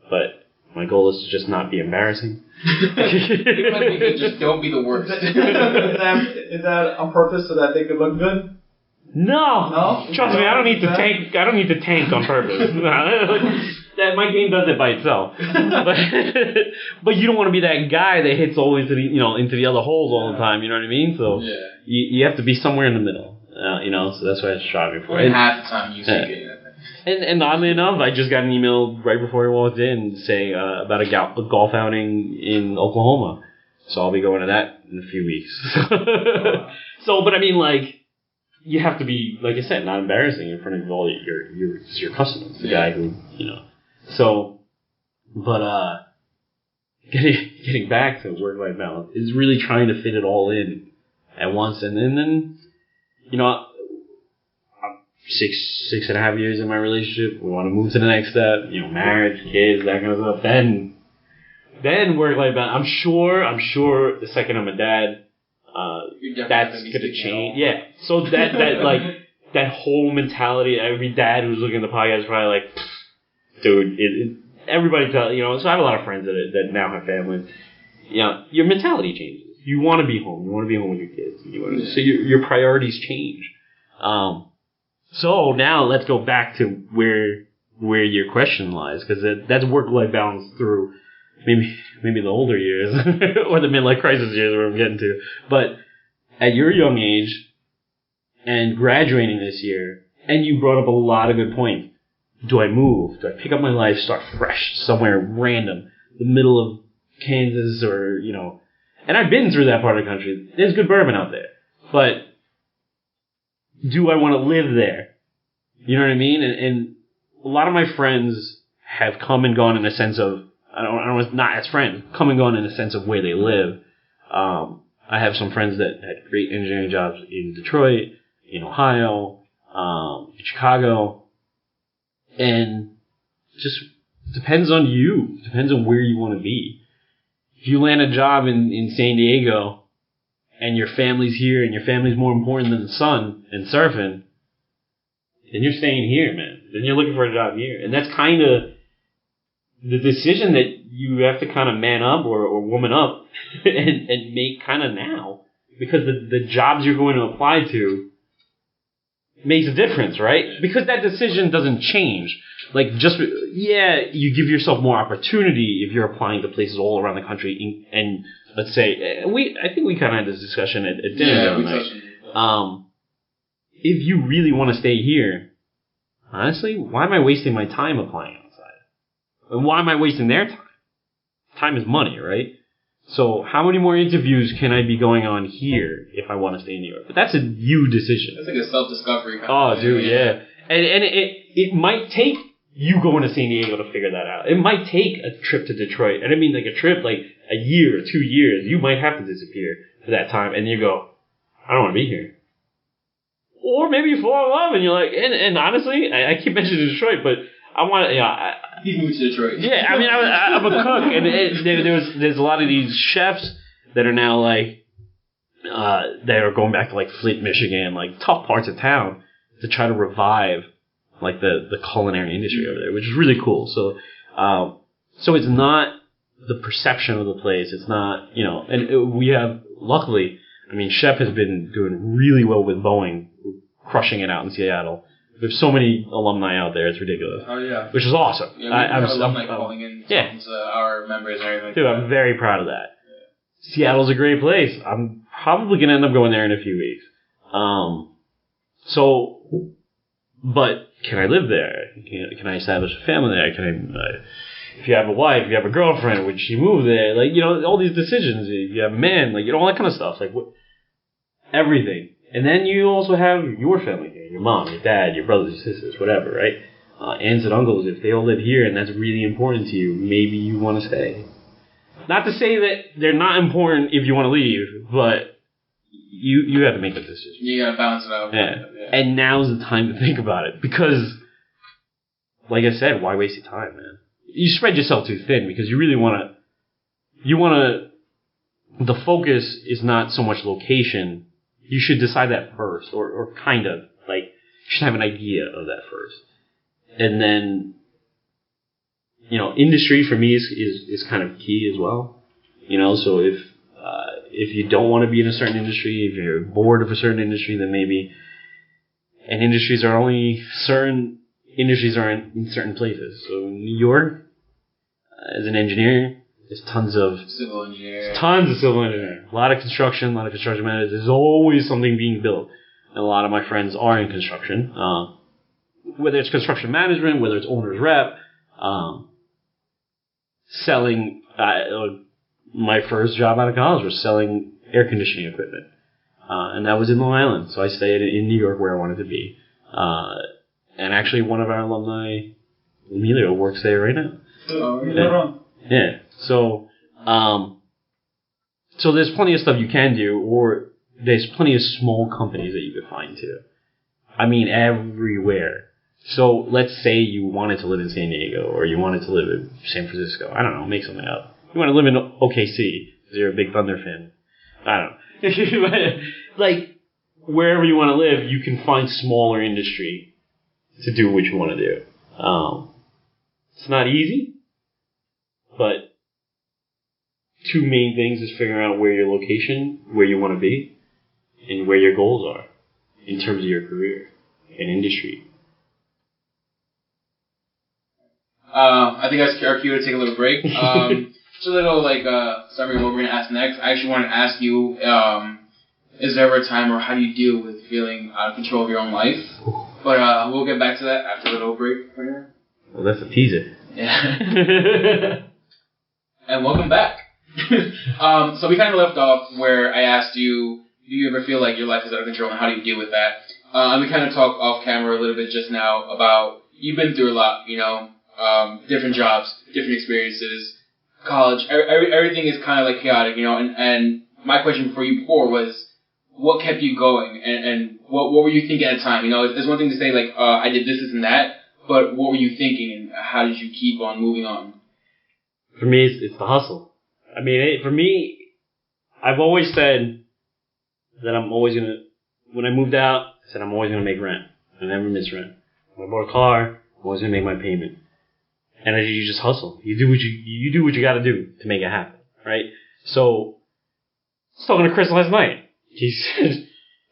but my goal is to just not be embarrassing. Just don't be the worst. Is that on purpose so that they could look good? No. Trust me, I don't need to tank. I don't need to tank on purpose. That my game does it by itself. But you don't want to be that guy that hits all into the other holes all the time. You know what I mean? So you have to be somewhere in the middle. So that's what I was striving for. And half the time you see getting that. And oddly enough, I just got an email right before I walked in saying about a golf outing in Oklahoma. So I'll be going to that in a few weeks. So, but I mean, like, you have to be, like I said, not embarrassing in front of all your customers, the guy who, So, but getting back to work-life balance is really trying to fit it all in at once, and then I'm 6.5 years in my relationship. We want to move to the next step, marriage, kids, that kind of stuff. Then work-life balance. I'm sure the second I'm a dad, that's gonna change. Yeah. So that whole mentality. Every dad who's looking at the podcast is probably like, dude, everybody tells, so I have a lot of friends that now have families. Your mentality changes. You want to be home. You want to be home with your kids. So your priorities change. So now let's go back to where your question lies, because that's work-life balance through maybe the older years or the midlife crisis years where I'm getting to. But at your young age and graduating this year, and you brought up a lot of good points. Do I move? Do I pick up my life, start fresh somewhere random, the middle of Kansas or, and I've been through that part of the country. There's good bourbon out there. But do I want to live there? You know what I mean? And a lot of my friends have come and gone in the sense of, I don't not as friends, come and go in the sense of where they live. I have some friends that had great engineering jobs in Detroit, in Ohio, in Chicago, and just depends on you. Depends on where you want to be. If you land a job in San Diego and your family's here and your family's more important than the sun and surfing, then you're staying here, man. Then you're looking for a job here. And that's kind of the decision that you have to kind of man up or woman up and make kind of now. Because the jobs you're going to apply to makes a difference, right? Because that decision doesn't change. Like, you give yourself more opportunity if you're applying to places all around the country. And let's say, I think we kind of had this discussion at dinner. Yeah, if you really want to stay here, honestly, why am I wasting my time applying outside? And why am I wasting their time? Time is money, right? So how many more interviews can I be going on here if I want to stay in New York? But that's a you decision. That's like a self-discovery kind of thing. Oh, dude, yeah. And it might take you going to San Diego to figure that out. It might take a trip to Detroit. And I mean like a trip like a year or 2 years. You might have to disappear for that time. And you go, I don't want to be here. Or maybe you fall in love and you're like, and honestly, I keep mentioning Detroit, but I want to, he moved to Detroit. Yeah, I mean, I'm a cook, and there's a lot of these chefs that are now like, that are going back to like Flint, Michigan, like tough parts of town to try to revive like the culinary industry over there, which is really cool. So it's not the perception of the place. It's not, and we have, luckily, I mean, Shep has been doing really well with Boeing, crushing it out in Seattle. There's so many alumni out there, it's ridiculous. Oh, yeah. Which is awesome. Yeah, I'm alumni calling in our members and everything. Dude, I'm very proud of that. Yeah. Seattle's a great place. I'm probably going to end up going there in a few weeks. But can I live there? Can I establish a family there? If you have a wife, if you have a girlfriend, would she move there? Like, all these decisions. If you have a man, like, all that kind of stuff. Like, everything. And then you also have your family here, your mom, your dad, your brothers, your sisters, whatever, right? Aunts and uncles, if they all live here and that's really important to you, maybe you want to stay. Not to say that they're not important if you want to leave, but you have to make that decision. You gotta balance it out. Yeah. And now's the time to think about it because, like I said, why waste your time, man? You spread yourself too thin because you really want to, the focus is not so much location. You should decide that first, or kind of, like, you should have an idea of that first. And then, industry for me is kind of key as well. So if you don't want to be in a certain industry, if you're bored of a certain industry, then maybe, and certain industries are in certain places. So in New York, as an engineer, there's tons of civil engineering. A lot of construction managers. There's always something being built. And a lot of my friends are in construction. Whether it's construction management, whether it's owner's rep, selling, my first job out of college was selling air conditioning equipment. And that was in Long Island. So I stayed in New York where I wanted to be. And actually one of our alumni, Emilio, works there right now. Oh, you're not wrong. Yeah. So there's plenty of stuff you can do, or there's plenty of small companies that you could find too. I mean, everywhere. So let's say you wanted to live in San Diego, or you wanted to live in San Francisco. I don't know, make something up. You want to live in OKC because you're a big Thunder fan. I don't know. Like, wherever you want to live, you can find smaller industry to do what you want to do. It's not easy, but two main things is figuring out where your location, where you want to be, and where your goals are in terms of your career and industry. I think that's our cue to take a little break. Just a little summary of what we're going to ask next. I actually wanted to ask you, is there ever a time, or how do you deal with feeling out of control of your own life? But we'll get back to that after a little break. Well, that's a teaser. Yeah. And welcome back. So we kind of left off where I asked you, do you ever feel like your life is out of control, and how do you deal with that? And we kind of talked off camera a little bit just now about, you've been through a lot, different jobs, different experiences, college, everything is kind of like chaotic, you know. And my question for you before was, what kept you going, and what were you thinking at the time? You know, it's one thing to say like, I did this and that, but what were you thinking, and how did you keep on moving on? For me, it's the hustle. I mean, for me, I've always said that I'm always gonna. When I moved out, I said I'm always gonna make rent. I never miss rent. When I bought a car, I'm always gonna make my payment. And you just hustle. You do what you got to do to make it happen, right? So, I was talking to Chris last night. He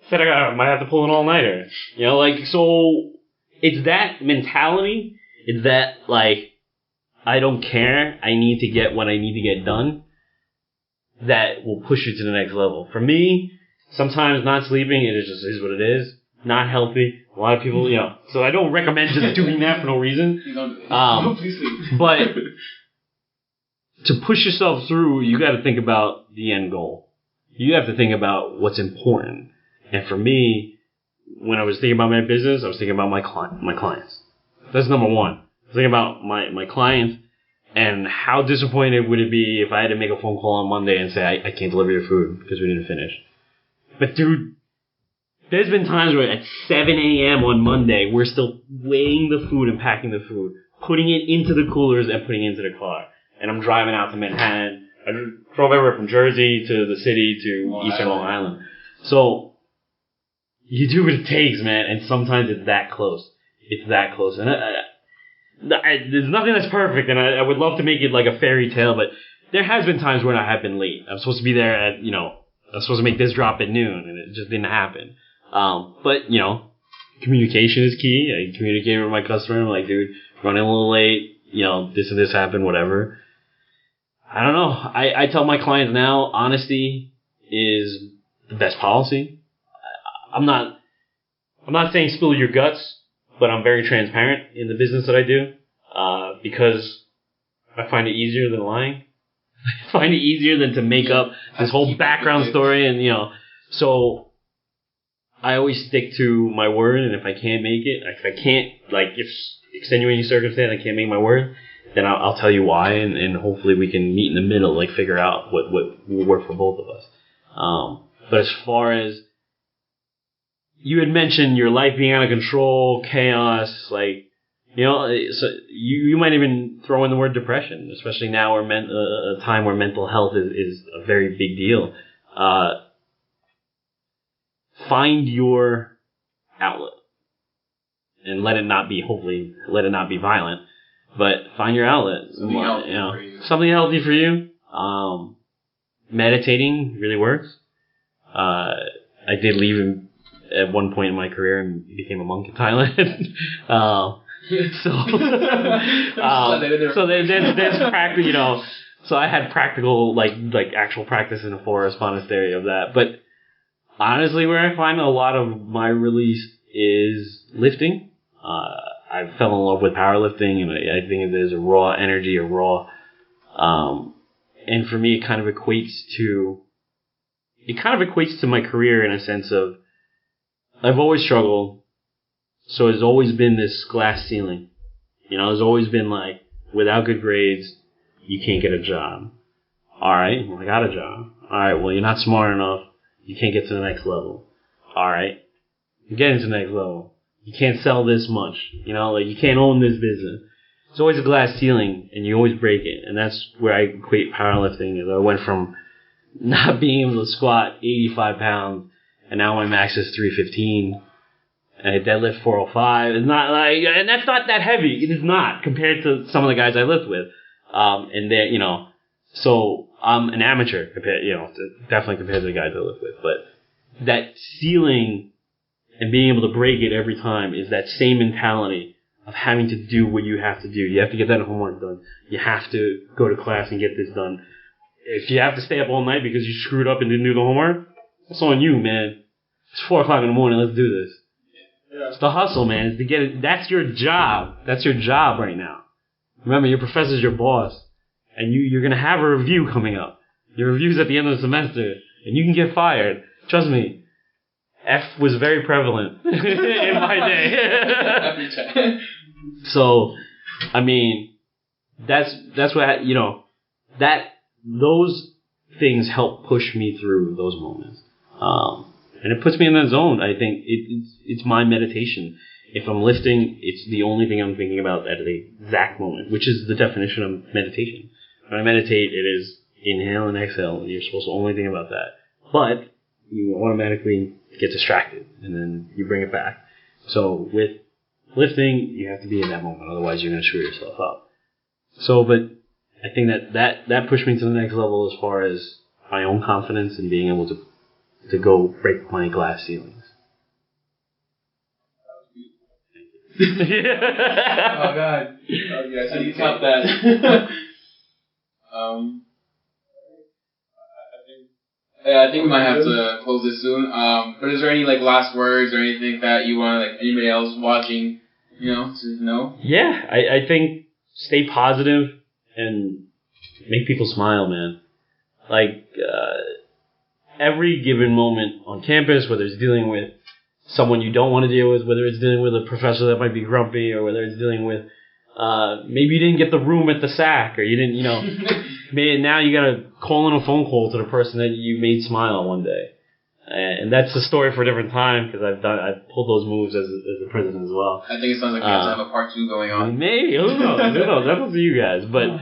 said I might have to pull an all-nighter. You know, like, so it's that mentality. It's that, like, I don't care. I need to get what I need to get done. That will push you to the next level. For me, sometimes not sleeping, it just is what it is. Not healthy. A lot of people, you know, so I don't recommend just doing that for no reason. But to push yourself through, you got to think about the end goal. You have to think about what's important. And for me, when I was thinking about my business, I was thinking about my clients. That's number one. I was thinking about my clients and how disappointed would it be if I had to make a phone call on Monday and say, I can't deliver your food because we didn't finish. But dude, there's been times where at 7 a.m. on Monday, we're still weighing the food and packing the food, putting it into the coolers and putting it into the car. And I'm driving out to Manhattan. I drove everywhere from Jersey to the city to Eastern Long Island. So, you do what it takes, man, and sometimes it's that close. It's that close. And there's nothing that's perfect, and I would love to make it like a fairy tale, but there has been times when I have been late. I'm supposed to be there at, you know, I was supposed to make this drop at noon, and it just didn't happen. But, you know, communication is key. I communicate with my customer. I'm like, dude, running a little late, you know, this and this happened, whatever. I don't know. I tell my clients now, honesty is the best policy. I'm not saying spill your guts, but I'm very transparent in the business that I do, because I find it easier than lying. I find it easier than to make up this whole background story, and, you know, so I always stick to my word, and if I can't make it, if I can't, like, if extenuating circumstance, I can't make my word, then I'll tell you why, and hopefully we can meet in the middle, like, figure out what will work for both of us. But as far as, you had mentioned your life being out of control, chaos, like, you know, so you might even throw in the word depression, especially now we're a time where mental health is a very big deal. Find your outlet and let it not be violent, but find your outlet. Something healthy for you. Something healthy for you. Meditating really works. I did leave at one point in my career and became a monk in Thailand. So there's practice, you know. So I had practical, like actual practice in a forest monastery of that. But honestly, where I find a lot of my release is lifting. I fell in love with powerlifting, and I think there's a raw energy, and for me, it kind of equates to my career in a sense of, I've always struggled, so there's always been this glass ceiling. You know, there's always been like, without good grades, you can't get a job. Alright, well, I got a job. Alright, well, you're not smart enough, you can't get to the next level. Alright, you're getting to the next level. You can't sell this much. You know, like, you can't own this business. There's always a glass ceiling, and you always break it. And that's where I equate powerlifting. I went from not being able to squat 85 pounds, and now my max is 315, and I deadlift 405. It's not like, and that's not that heavy. It is not compared to some of the guys I lift with. And they, you know, so I'm an amateur compared, you know, definitely compared to the guys I lift with. But that ceiling and being able to break it every time is that same mentality of having to do what you have to do. You have to get that homework done. You have to go to class and get this done. If you have to stay up all night because you screwed up and didn't do the homework, that's on you, man. It's 4 o'clock in the morning. Let's do this. Yeah. It's the hustle, man. It's to get it. That's your job. That's your job right now. Remember, your professor's your boss. And you're going to have a review coming up. Your review's at the end of the semester. And you can get fired. Trust me. F was very prevalent in my day. So, I mean, that's what, you know, those things help push me through those moments. And it puts me in that zone. I think it's my meditation. If I'm lifting, it's the only thing I'm thinking about at the exact moment, which is the definition of meditation. When I meditate, it is inhale and exhale. You're supposed to only think about that. But you automatically get distracted, and then you bring it back. So with lifting, you have to be in that moment. Otherwise, you're going to screw yourself up. So, but I think that pushed me to the next level as far as my own confidence and being able to go break my glass ceilings. Oh God! Oh yes, how do you top that? I think we might have to close this soon. But is there any like last words or anything that you want like anybody else watching, to know? Yeah, I think stay positive and make people smile, man. Like every given moment on campus, whether it's dealing with someone you don't want to deal with, whether it's dealing with a professor that might be grumpy, or whether it's dealing with maybe you didn't get the room at the SAC, or you didn't, maybe now you got to call in a phone call to the person that you made smile one day. And that's a story for a different time, because I've pulled those moves as a president as well. I think it sounds like we have to have a part 2 going on. Maybe, who knows? That's up to you guys. But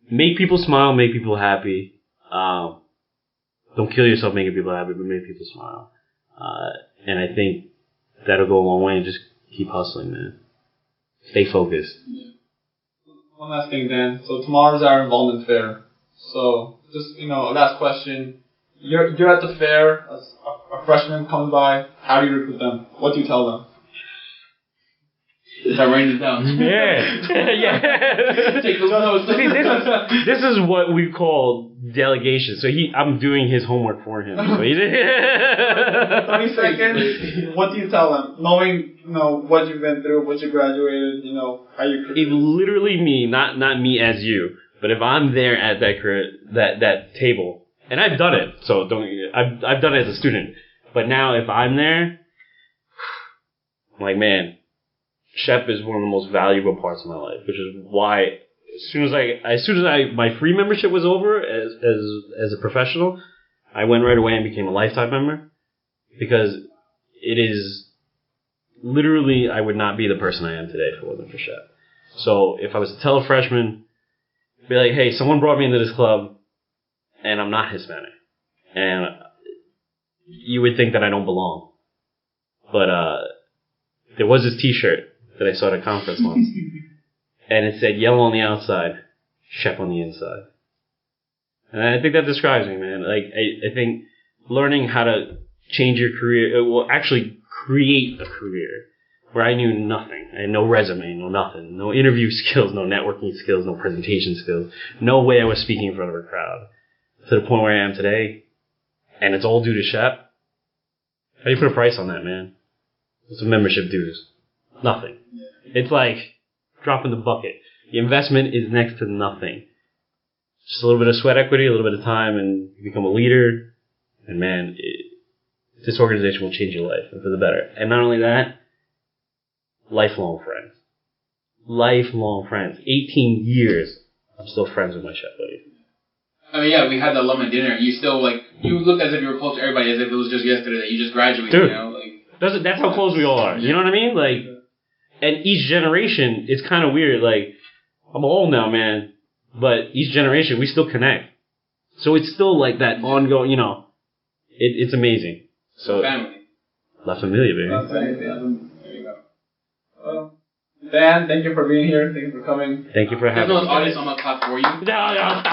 make people smile, make people happy. Don't kill yourself making people happy, but make people smile. And I think that'll go a long way, and just keep hustling, man. Stay focused. Yeah. One last thing, Dan. So tomorrow's our involvement fair. So just, last question. You're at the fair, a freshman comes by. How do you recruit them? What do you tell them? Start writing it down. Yeah. Take those notes. See, this is what we call delegation. So I'm doing his homework for him. So 30 seconds. What do you tell them? Knowing, what you've been through, what you graduated, how you. It's literally me, not me as you. But if I'm there at that table, and I've done it, so I've done it as a student. But now if I'm there, I'm like, man. SHPE is one of the most valuable parts of my life, which is why as soon as my free membership was over as a professional, I went right away and became a lifetime member, because it is literally, I would not be the person I am today if it wasn't for SHPE. So if I was to tell a freshman, be like, hey, someone brought me into this club and I'm not Hispanic, and you would think that I don't belong, but there was this T-shirt that I saw at a conference once, and it said yellow on the outside, SHPE on the inside. And I think that describes me, man. Like, I think learning how to change your career, actually create a career where I knew nothing. I had no resume, no nothing, no interview skills, no networking skills, no presentation skills, no way I was speaking in front of a crowd, to the point where I am today, and it's all due to SHPE. How do you put a price on that, man? It's a membership dues. Nothing. It's like dropping the bucket. The investment is next to nothing. Just a little bit of sweat equity, a little bit of time, and you become a leader. And man, this organization will change your life, and for the better. And not only that, lifelong friends. Lifelong friends. 18 years, I'm still friends with my SHPE buddies. I mean, yeah, we had the alumni dinner. You still, you looked as if you were close to everybody, as if it was just yesterday that you just graduated, Dude, that's how close we all are. You know what I mean? And each generation, it's kind of weird. I'm old now, man, but each generation, we still connect. So it's still like that ongoing, it's amazing. So family. La Familia, baby. La Familia. There you go. Dan, thank you for being here. Thank you for coming. Thank you for having me. There's no audience on my clap for you. No, stop.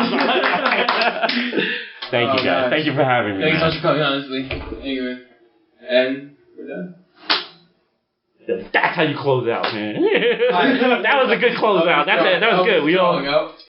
Thank you, guys. Gosh. Thank you for having me. Thank you so much for coming, honestly. Anyway. And we're done. That's how you close out, man. That was a good close out. That was good. We all.